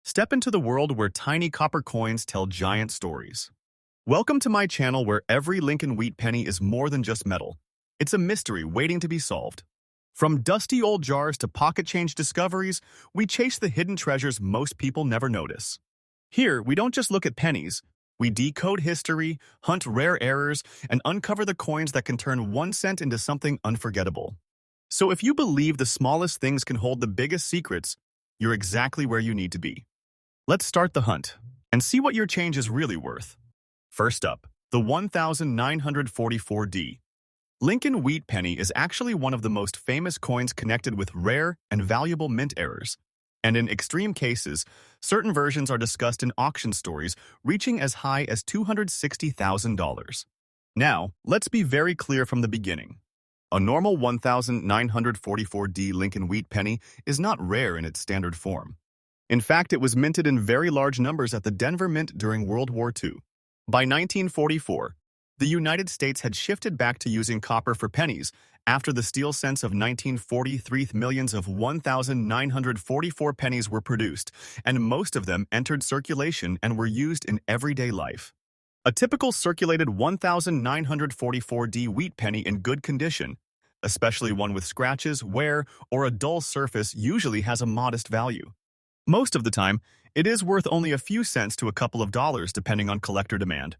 Step into the world where tiny copper coins tell giant stories. Welcome to my channel where every Lincoln wheat penny is more than just metal. It's a mystery waiting to be solved. From dusty old jars to pocket change discoveries, we chase the hidden treasures most people never notice. Here, we don't just look at pennies. We decode history, hunt rare errors, and uncover the coins that can turn 1 cent into something unforgettable. So if you believe the smallest things can hold the biggest secrets, you're exactly where you need to be. Let's start the hunt and see what your change is really worth. First up, the 1944D. Lincoln wheat penny is actually one of the most famous coins connected with rare and valuable mint errors. And in extreme cases, certain versions are discussed in auction stories reaching as high as $260,000. Now, let's be very clear from the beginning. A normal 1944D Lincoln wheat penny is not rare in its standard form. In fact, it was minted in very large numbers at the Denver Mint during World War II. By 1944, the United States had shifted back to using copper for pennies after the steel cents of 1943. Millions of 1,944 pennies were produced, and most of them entered circulation and were used in everyday life. A typical circulated 1944D wheat penny in good condition, especially one with scratches, wear, or a dull surface, usually has a modest value. Most of the time, it is worth only a few cents to a couple of dollars depending on collector demand.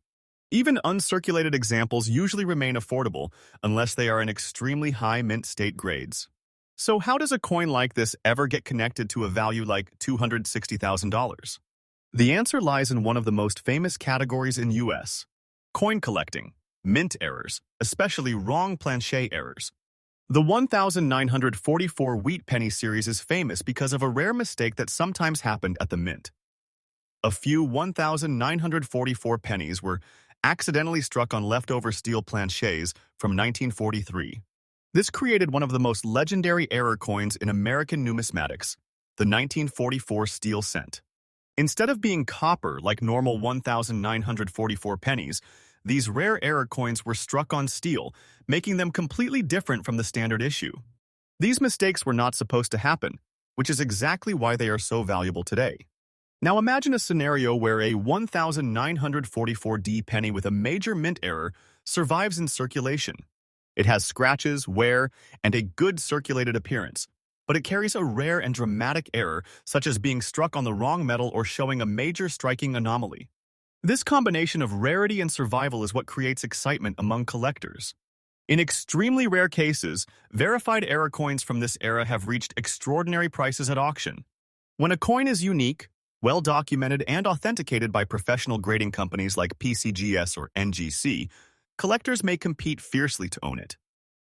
Even uncirculated examples usually remain affordable unless they are in extremely high mint state grades. So how does a coin like this ever get connected to a value like $260,000? The answer lies in one of the most famous categories in U.S. coin collecting, mint errors, especially wrong planchet errors. The 1944 wheat penny series is famous because of a rare mistake that sometimes happened at the mint. A few 1944 pennies were accidentally struck on leftover steel planchets from 1943. This created one of the most legendary error coins in American numismatics, the 1944 steel cent. Instead of being copper like normal 1944 pennies, these rare error coins were struck on steel, making them completely different from the standard issue. These mistakes were not supposed to happen, which is exactly why they are so valuable today. Now imagine a scenario where a 1944D penny with a major mint error survives in circulation. It has scratches, wear, and a good circulated appearance, but it carries a rare and dramatic error, such as being struck on the wrong metal or showing a major striking anomaly. This combination of rarity and survival is what creates excitement among collectors. In extremely rare cases, verified error coins from this era have reached extraordinary prices at auction. When a coin is unique, well-documented, and authenticated by professional grading companies like PCGS or NGC, collectors may compete fiercely to own it.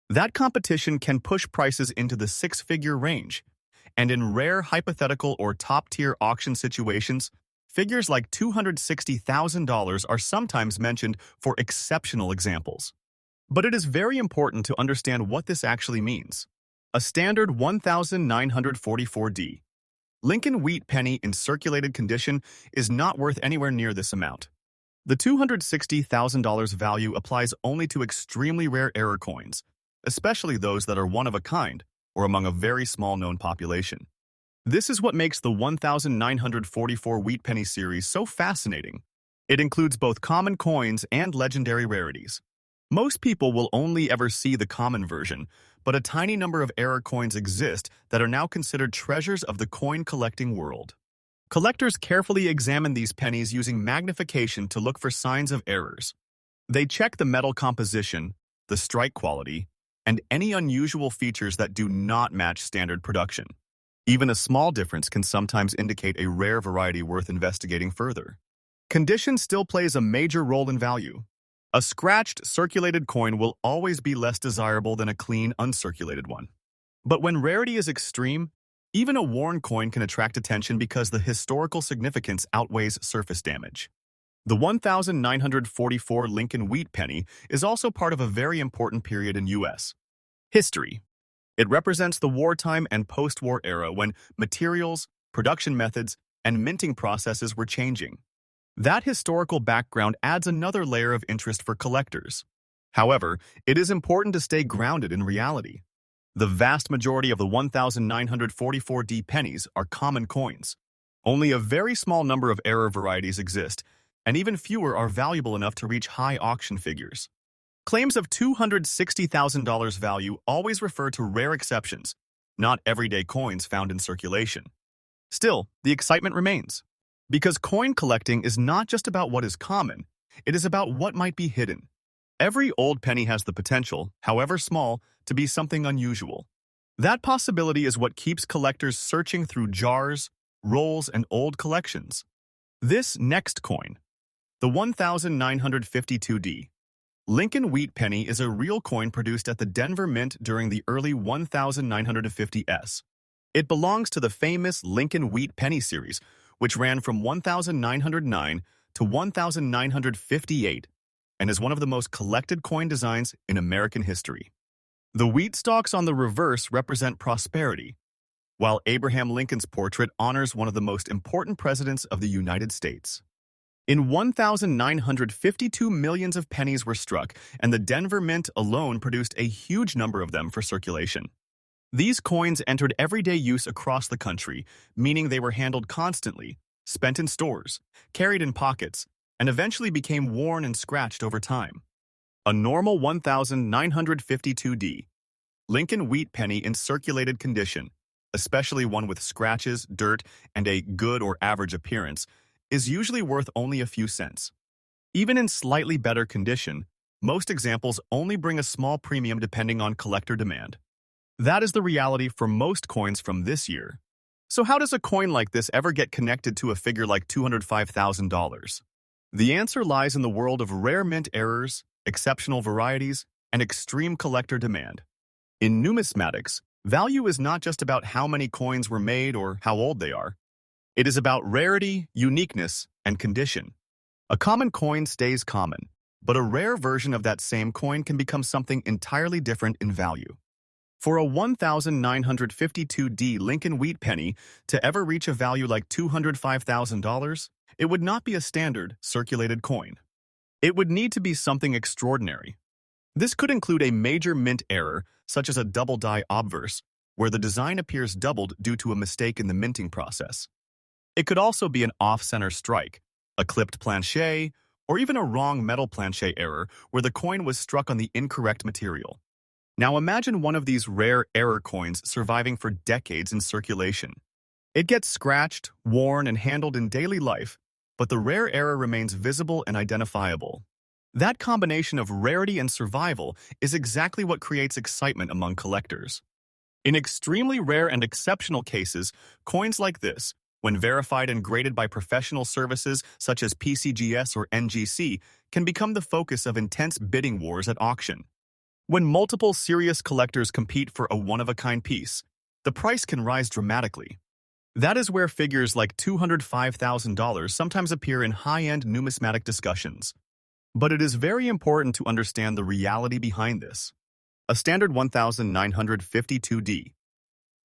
That competition can push prices into the six-figure range, and in rare hypothetical or top-tier auction situations, figures like $260,000 are sometimes mentioned for exceptional examples. But it is very important to understand what this actually means. A standard 1944D Lincoln wheat penny in circulated condition is not worth anywhere near this amount. The $260,000 value applies only to extremely rare error coins, especially those that are one of a kind or among a very small known population. This is what makes the 1944 wheat penny series so fascinating. It includes both common coins and legendary rarities. Most people will only ever see the common version, but a tiny number of error coins exist that are now considered treasures of the coin collecting world. Collectors carefully examine these pennies using magnification to look for signs of errors. They check the metal composition, the strike quality, and any unusual features that do not match standard production. Even a small difference can sometimes indicate a rare variety worth investigating further. Condition still plays a major role in value. A scratched, circulated coin will always be less desirable than a clean, uncirculated one. But when rarity is extreme, even a worn coin can attract attention because the historical significance outweighs surface damage. The 1944 Lincoln wheat penny is also part of a very important period in U.S. history. It represents the wartime and post-war era when materials, production methods, and minting processes were changing. That historical background adds another layer of interest for collectors. However, it is important to stay grounded in reality. The vast majority of the 1944D pennies are common coins. Only a very small number of error varieties exist, and even fewer are valuable enough to reach high auction figures. Claims of $260,000 value always refer to rare exceptions, not everyday coins found in circulation. Still, the excitement remains. Because coin collecting is not just about what is common, it is about what might be hidden. Every old penny has the potential, however small, to be something unusual. That possibility is what keeps collectors searching through jars, rolls, and old collections. This next coin, the 1952D, Lincoln Wheat Penny, is a real coin produced at the Denver Mint during the early 1950s. It belongs to the famous Lincoln Wheat Penny series, which ran from 1909 to 1958 and is one of the most collected coin designs in American history. The wheat stalks on the reverse represent prosperity, while Abraham Lincoln's portrait honors one of the most important presidents of the United States. In 1952 millions of pennies were struck, and the Denver Mint alone produced a huge number of them for circulation. These coins entered everyday use across the country, meaning they were handled constantly, spent in stores, carried in pockets, and eventually became worn and scratched over time. A normal 1952D, Lincoln Wheat Penny in circulated condition, especially one with scratches, dirt, and a good or average appearance, is usually worth only a few cents. Even in slightly better condition, most examples only bring a small premium depending on collector demand. That is the reality for most coins from this year. So how does a coin like this ever get connected to a figure like $205,000? The answer lies in the world of rare mint errors, exceptional varieties, and extreme collector demand. In numismatics, value is not just about how many coins were made or how old they are. It is about rarity, uniqueness, and condition. A common coin stays common, but a rare version of that same coin can become something entirely different in value. For a 1952D Lincoln Wheat Penny to ever reach a value like $205,000, it would not be a standard circulated coin. It would need to be something extraordinary. This could include a major mint error, such as a double die obverse, where the design appears doubled due to a mistake in the minting process. It could also be an off-center strike, a clipped planchet, or even a wrong metal planchet error where the coin was struck on the incorrect material. Now imagine one of these rare error coins surviving for decades in circulation. It gets scratched, worn, and handled in daily life, but the rare error remains visible and identifiable. That combination of rarity and survival is exactly what creates excitement among collectors. In extremely rare and exceptional cases, coins like this, when verified and graded by professional services such as PCGS or NGC, can become the focus of intense bidding wars at auction. When multiple serious collectors compete for a one-of-a-kind piece, the price can rise dramatically. That is where figures like $205,000 sometimes appear in high-end numismatic discussions. But it is very important to understand the reality behind this. A standard 1952D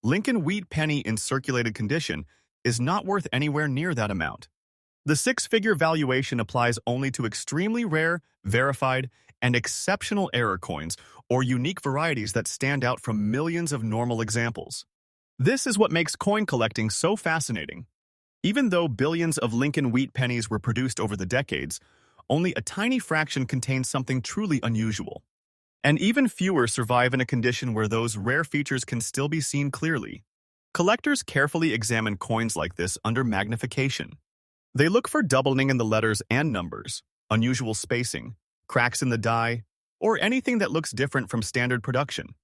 Lincoln Wheat Penny in circulated condition is not worth anywhere near that amount. The six-figure valuation applies only to extremely rare, verified, and exceptional error coins or unique varieties that stand out from millions of normal examples. This is what makes coin collecting so fascinating. Even though billions of Lincoln Wheat Pennies were produced over the decades, only a tiny fraction contains something truly unusual. And even fewer survive in a condition where those rare features can still be seen clearly. Collectors carefully examine coins like this under magnification. They look for doubling in the letters and numbers, unusual spacing, cracks in the die, or anything that looks different from standard production.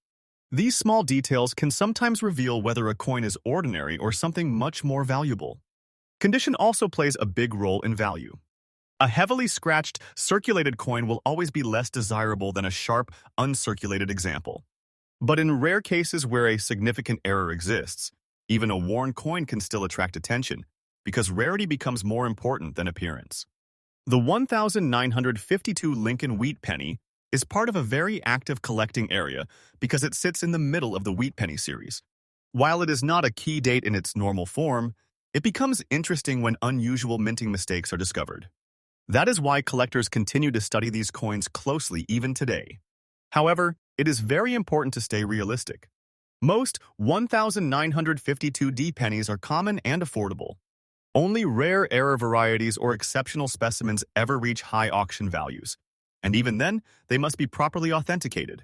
These small details can sometimes reveal whether a coin is ordinary or something much more valuable. Condition also plays a big role in value. A heavily scratched, circulated coin will always be less desirable than a sharp, uncirculated example. But in rare cases where a significant error exists, even a worn coin can still attract attention, because rarity becomes more important than appearance. The 1952 Lincoln Wheat Penny is part of a very active collecting area because it sits in the middle of the Wheat Penny series. While it is not a key date in its normal form, it becomes interesting when unusual minting mistakes are discovered. That is why collectors continue to study these coins closely even today. However, it is very important to stay realistic. Most 1952D pennies are common and affordable. Only rare error varieties or exceptional specimens ever reach high auction values, and even then, they must be properly authenticated.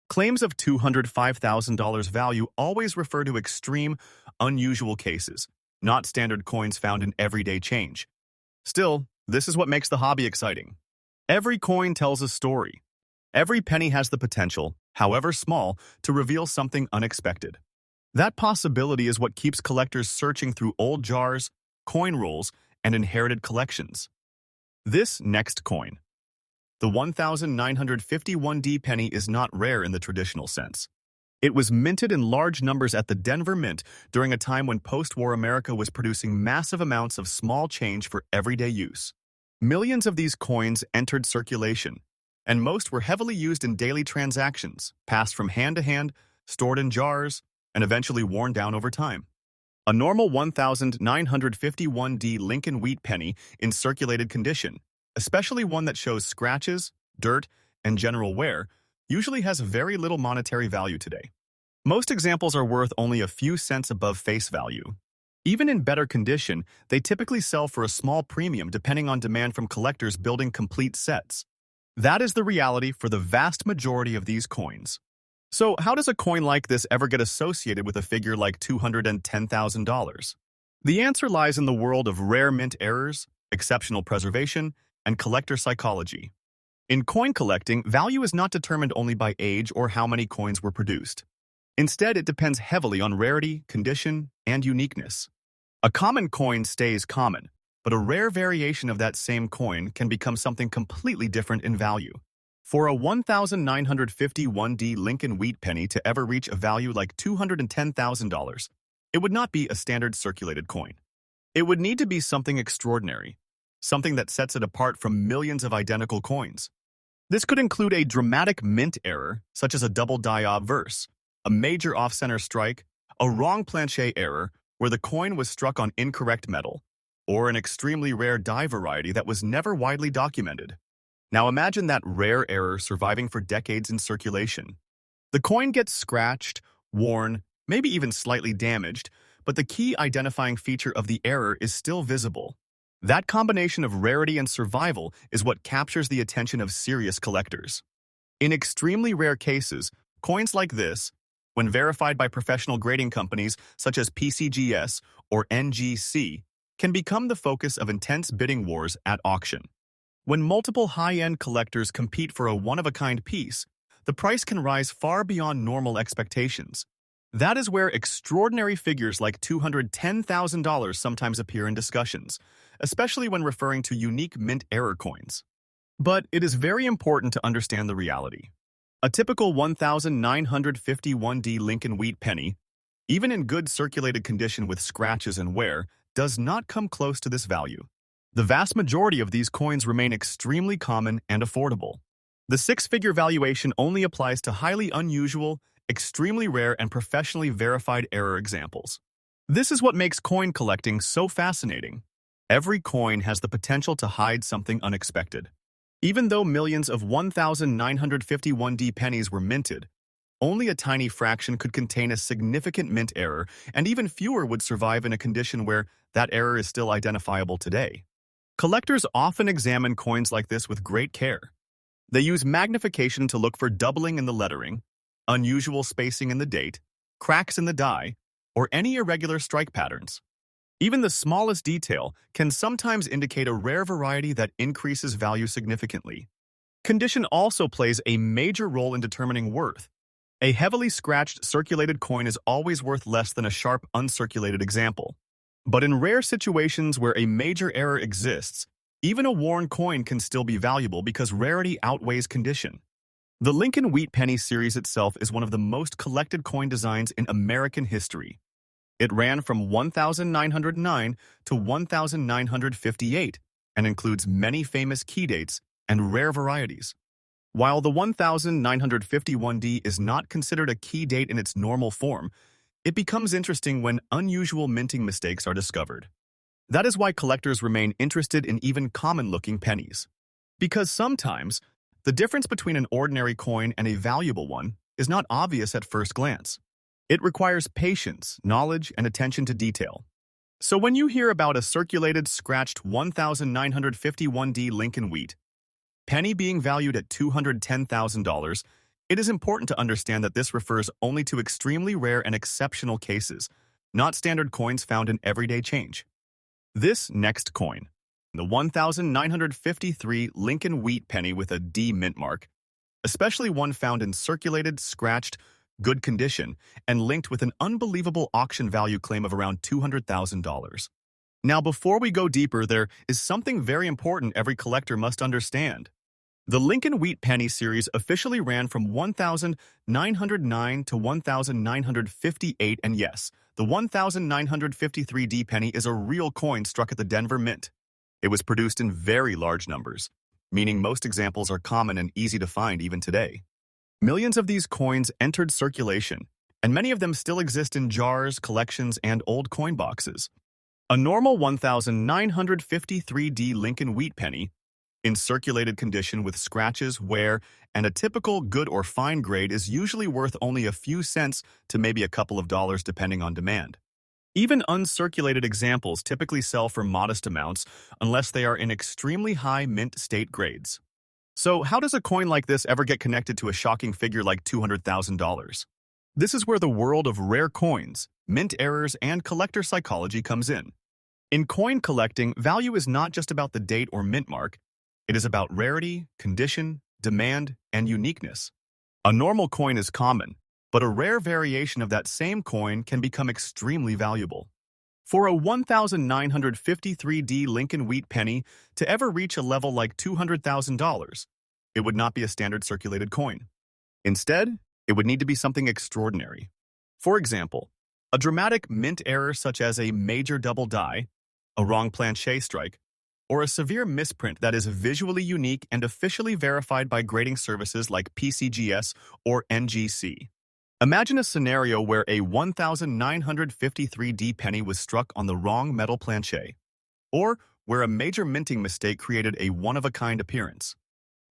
Claims of $205,000 value always refer to extreme, unusual cases, not standard coins found in everyday change. Still, this is what makes the hobby exciting. Every coin tells a story. Every penny has the potential, however small, to reveal something unexpected. That possibility is what keeps collectors searching through old jars, coin rolls, and inherited collections. This next coin. The 1951D penny is not rare in the traditional sense. It was minted in large numbers at the Denver Mint during a time when post-war America was producing massive amounts of small change for everyday use. Millions of these coins entered circulation, and most were heavily used in daily transactions, passed from hand to hand, stored in jars, and eventually worn down over time. A normal 1951D Lincoln wheat penny in circulated condition, especially one that shows scratches, dirt, and general wear, usually has very little monetary value today. Most examples are worth only a few cents above face value. Even in better condition, they typically sell for a small premium depending on demand from collectors building complete sets. That is the reality for the vast majority of these coins. So how does a coin like this ever get associated with a figure like $210,000? The answer lies in the world of rare mint errors, exceptional preservation, and collector psychology. In coin collecting, value is not determined only by age or how many coins were produced. Instead, it depends heavily on rarity, condition, and uniqueness. A common coin stays common, but a rare variation of that same coin can become something completely different in value. For a 1951D Lincoln wheat penny to ever reach a value like $210,000, it would not be a standard circulated coin. It would need to be something extraordinary, something that sets it apart from millions of identical coins. This could include a dramatic mint error, such as a double die obverse, a major off-center strike, a wrong planche error where the coin was struck on incorrect metal, or an extremely rare die variety that was never widely documented. Now imagine that rare error surviving for decades in circulation. The coin gets scratched, worn, maybe even slightly damaged, but the key identifying feature of the error is still visible. That combination of rarity and survival is what captures the attention of serious collectors. In extremely rare cases, coins like this, when verified by professional grading companies such as PCGS or NGC, can become the focus of intense bidding wars at auction. When multiple high-end collectors compete for a one-of-a-kind piece, the price can rise far beyond normal expectations. That is where extraordinary figures like $210,000 sometimes appear in discussions, especially when referring to unique mint error coins. But it is very important to understand the reality. A typical 1951D Lincoln wheat penny, even in good circulated condition with scratches and wear, does not come close to this value. The vast majority of these coins remain extremely common and affordable. The six-figure valuation only applies to highly unusual, extremely rare, and professionally verified error examples. This is what makes coin collecting so fascinating. Every coin has the potential to hide something unexpected. Even though millions of 1951D pennies were minted, only a tiny fraction could contain a significant mint error, and even fewer would survive in a condition where that error is still identifiable today. Collectors often examine coins like this with great care. They use magnification to look for doubling in the lettering, unusual spacing in the date, cracks in the die, or any irregular strike patterns. Even the smallest detail can sometimes indicate a rare variety that increases value significantly. Condition also plays a major role in determining worth. A heavily scratched circulated coin is always worth less than a sharp uncirculated example. But in rare situations where a major error exists, even a worn coin can still be valuable because rarity outweighs condition. The Lincoln Wheat Penny series itself is one of the most collected coin designs in American history. It ran from 1909 to 1958 and includes many famous key dates and rare varieties. While the 1951D is not considered a key date in its normal form, it becomes interesting when unusual minting mistakes are discovered. That is why collectors remain interested in even common-looking pennies. Because sometimes, the difference between an ordinary coin and a valuable one is not obvious at first glance. It requires patience, knowledge, and attention to detail. So when you hear about a circulated scratched 1951D Lincoln Wheat penny being valued at $210,000, it is important to understand that this refers only to extremely rare and exceptional cases, not standard coins found in everyday change. This next coin, the 1953 Lincoln Wheat penny with a D mint mark, especially one found in circulated, scratched, good condition, and linked with an unbelievable auction value claim of around $200,000. Now, before we go deeper, there is something very important every collector must understand. The Lincoln Wheat penny series officially ran from 1909 to 1958, and yes, the 1953D penny is a real coin struck at the Denver Mint. It was produced in very large numbers, meaning most examples are common and easy to find even today. Millions of these coins entered circulation, and many of them still exist in jars, collections, and old coin boxes. A normal 1953D Lincoln Wheat penny, in circulated condition with scratches, wear, and a typical good or fine grade, is usually worth only a few cents to maybe a couple of dollars depending on demand. Even uncirculated examples typically sell for modest amounts unless they are in extremely high mint state grades. So how does a coin like this ever get connected to a shocking figure like $200,000? This is where the world of rare coins, mint errors, and collector psychology comes in. In coin collecting, value is not just about the date or mint mark. It is about rarity, condition, demand, and uniqueness. A normal coin is common, but a rare variation of that same coin can become extremely valuable. For a 1953D Lincoln Wheat penny to ever reach a level like $200,000, it would not be a standard circulated coin. Instead, it would need to be something extraordinary. For example, a dramatic mint error such as a major double die, a wrong planche strike, or a severe misprint that is visually unique and officially verified by grading services like PCGS or NGC. Imagine a scenario where a 1953D penny was struck on the wrong metal planche, or where a major minting mistake created a one-of-a-kind appearance.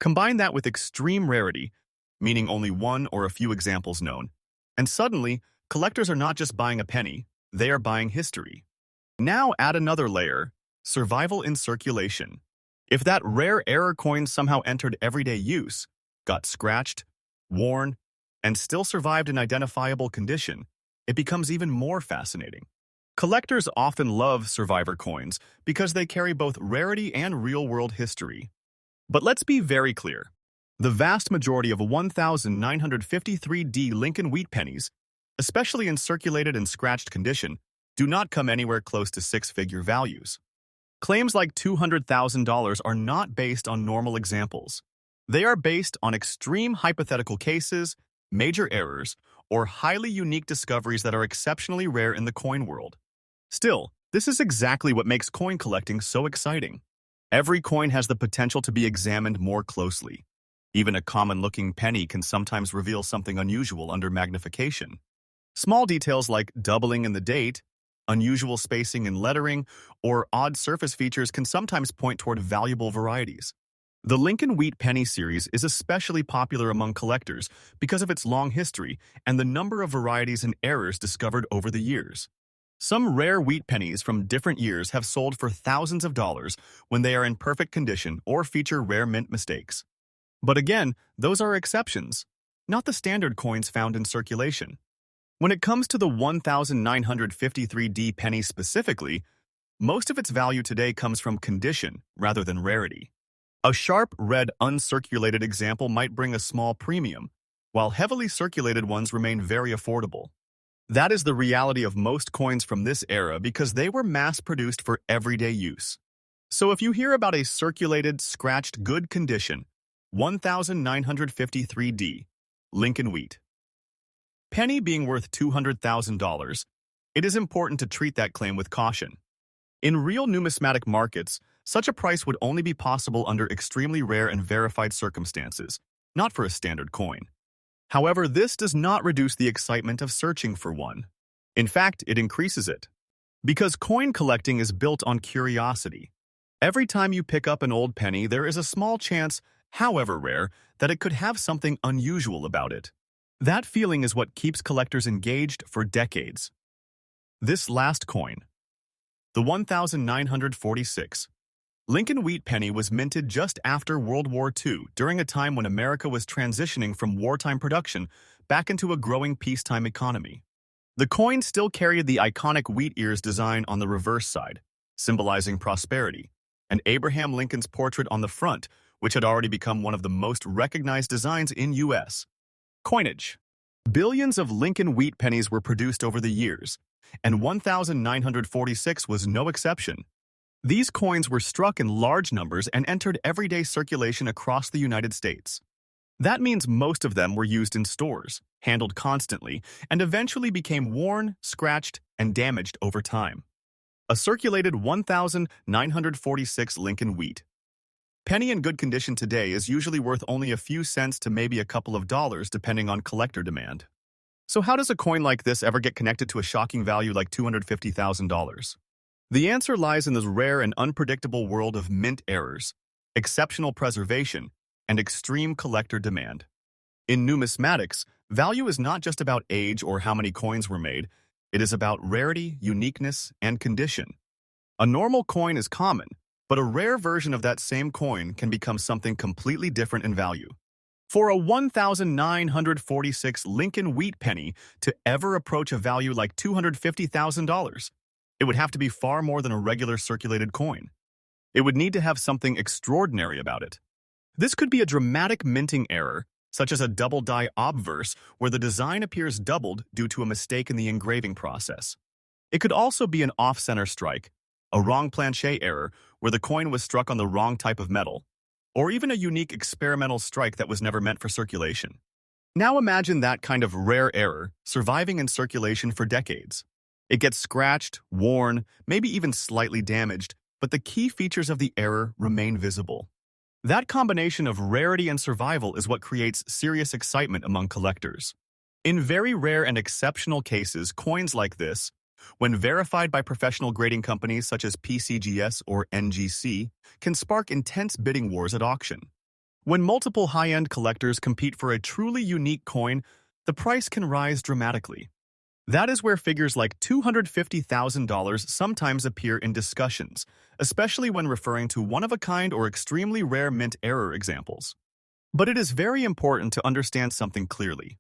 Combine that with extreme rarity, meaning only one or a few examples known, and suddenly, collectors are not just buying a penny, they are buying history. Now add another layer: survival in circulation. If that rare error coin somehow entered everyday use, got scratched, worn, and still survived in identifiable condition, it becomes even more fascinating. Collectors often love survivor coins because they carry both rarity and real-world history. But let's be very clear. The vast majority of 1953D Lincoln Wheat pennies, especially in circulated and scratched condition, do not come anywhere close to six-figure values. Claims like $200,000 are not based on normal examples. They are based on extreme hypothetical cases, major errors, or highly unique discoveries that are exceptionally rare in the coin world. Still, this is exactly what makes coin collecting so exciting. Every coin has the potential to be examined more closely. Even a common-looking penny can sometimes reveal something unusual under magnification. Small details like doubling in the date, unusual spacing in lettering, or odd surface features can sometimes point toward valuable varieties. The Lincoln Wheat penny series is especially popular among collectors because of its long history and the number of varieties and errors discovered over the years. Some rare wheat pennies from different years have sold for thousands of dollars when they are in perfect condition or feature rare mint mistakes. But again, those are exceptions, not the standard coins found in circulation. When it comes to the 1953D penny specifically, most of its value today comes from condition rather than rarity. A sharp red uncirculated example might bring a small premium, while heavily circulated ones remain very affordable. That is the reality of most coins from this era because they were mass-produced for everyday use. So if you hear about a circulated, scratched, good condition, 1953D Lincoln Wheat penny being worth $200,000, it is important to treat that claim with caution. In real numismatic markets, such a price would only be possible under extremely rare and verified circumstances, not for a standard coin. However, this does not reduce the excitement of searching for one. In fact, it increases it. Because coin collecting is built on curiosity. Every time you pick up an old penny, there is a small chance, however rare, that it could have something unusual about it. That feeling is what keeps collectors engaged for decades. This last coin, The 1946 Lincoln wheat penny was minted just after World War II, during a time when America was transitioning from wartime production back into a growing peacetime economy. The coin still carried the iconic wheat ears design on the reverse side, symbolizing prosperity, and Abraham Lincoln's portrait on the front, which had already become one of the most recognized designs in U.S. coinage. Billions of Lincoln wheat pennies were produced over the years, and 1946 was no exception. These coins were struck in large numbers and entered everyday circulation across the United States. That means most of them were used in stores, handled constantly, and eventually became worn, scratched, and damaged over time. A circulated 1946 Lincoln wheat penny in good condition today is usually worth only a few cents to maybe a couple of dollars depending on collector demand. So how does a coin like this ever get connected to a shocking value like $250,000? The answer lies in the rare and unpredictable world of mint errors, exceptional preservation, and extreme collector demand. In numismatics, value is not just about age or how many coins were made, it is about rarity, uniqueness, and condition. A normal coin is common, but a rare version of that same coin can become something completely different in value. For a 1946 Lincoln wheat penny to ever approach a value like $250,000, it would have to be far more than a regular circulated coin. It would need to have something extraordinary about it. This could be a dramatic minting error, such as a double-die obverse where the design appears doubled due to a mistake in the engraving process. It could also be an off-center strike, a wrong planchet error where the coin was struck on the wrong type of metal, or even a unique experimental strike that was never meant for circulation. Now imagine that kind of rare error surviving in circulation for decades. It gets scratched, worn, maybe even slightly damaged, but the key features of the error remain visible. That combination of rarity and survival is what creates serious excitement among collectors. In very rare and exceptional cases, coins like this, when verified by professional grading companies such as PCGS or NGC, can spark intense bidding wars at auction. When multiple high-end collectors compete for a truly unique coin, the price can rise dramatically. That is where figures like $250,000 sometimes appear in discussions, especially when referring to one-of-a-kind or extremely rare mint error examples. But it is very important to understand something clearly.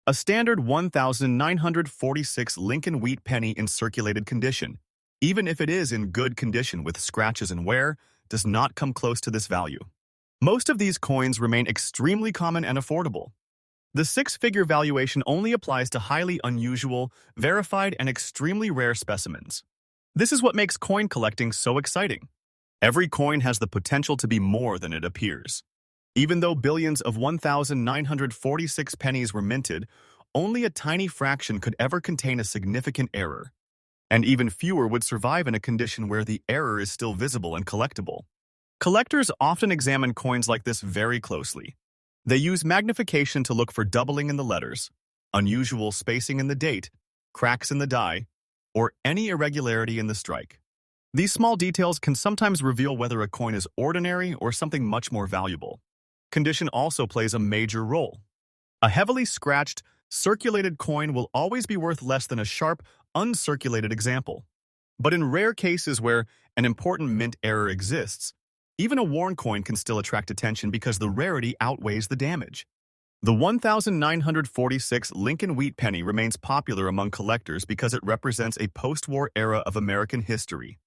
A standard 1946 Lincoln wheat penny in circulated condition, even if it is in good condition with scratches and wear, does not come close to this value. Most of these coins remain extremely common and affordable. The six-figure valuation only applies to highly unusual, verified, and extremely rare specimens. This is what makes coin collecting so exciting. Every coin has the potential to be more than it appears. Even though billions of 1946 pennies were minted, only a tiny fraction could ever contain a significant error. And even fewer would survive in a condition where the error is still visible and collectible. Collectors often examine coins like this very closely. They use magnification to look for doubling in the letters, unusual spacing in the date, cracks in the die, or any irregularity in the strike. These small details can sometimes reveal whether a coin is ordinary or something much more valuable. Condition also plays a major role. A heavily scratched, circulated coin will always be worth less than a sharp, uncirculated example. But in rare cases where an important mint error exists, even a worn coin can still attract attention because the rarity outweighs the damage. The 1946 Lincoln wheat penny remains popular among collectors because it represents a post-war era of American history.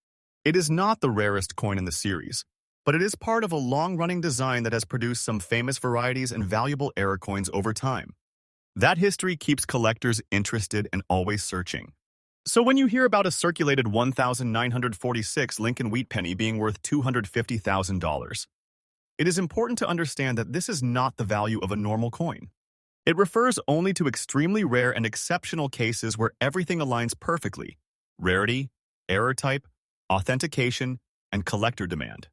It is not the rarest coin in the series, but it is part of a long-running design that has produced some famous varieties and valuable error coins over time. That history keeps collectors interested and always searching. So when you hear about a circulated 1946 Lincoln wheat penny being worth $250,000, it is important to understand that this is not the value of a normal coin. It refers only to extremely rare and exceptional cases where everything aligns perfectly: rarity, error type, authentication, and collector demand.